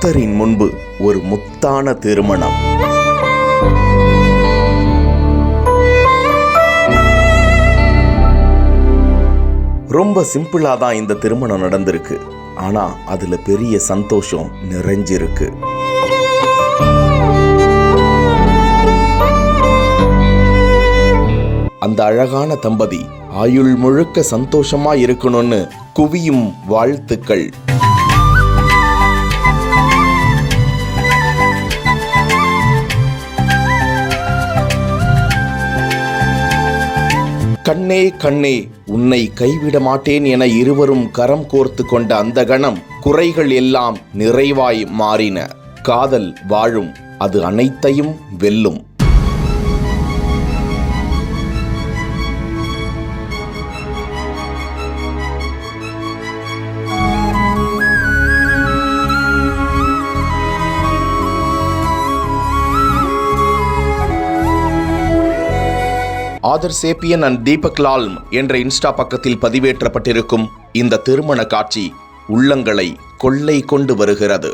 புத்தரின் முன்பு ஒரு முத்தான திருமணம். ரொம்ப சிம்பிளா தான் இந்த திருமணம் நடந்திருக்கு. ஆனா அதுல பெரிய சந்தோஷம் நிறைஞ்சிருக்கு. அந்த அழகான தம்பதி ஆயுள் முழுக்க சந்தோஷமா இருக்கணும்னு குவியும் வாழ்த்துக்கள். கண்ணே கண்ணே உன்னை கைவிட மாட்டேன் என இருவரும் கரம் கோர்த்து கொண்ட அந்த கணம் குறைகள் எல்லாம் நிறைவாய் மாறின. காதல் வாழும், அது அனைத்தையும் வெல்லும். Author sapien and Deepak Lal என்ற இன்ஸ்டா பக்கத்தில் பதிவேற்றப்பட்டிருக்கும் இந்த திருமண காட்சி உள்ளங்களை கொள்ளை கொண்டு வருகிறது.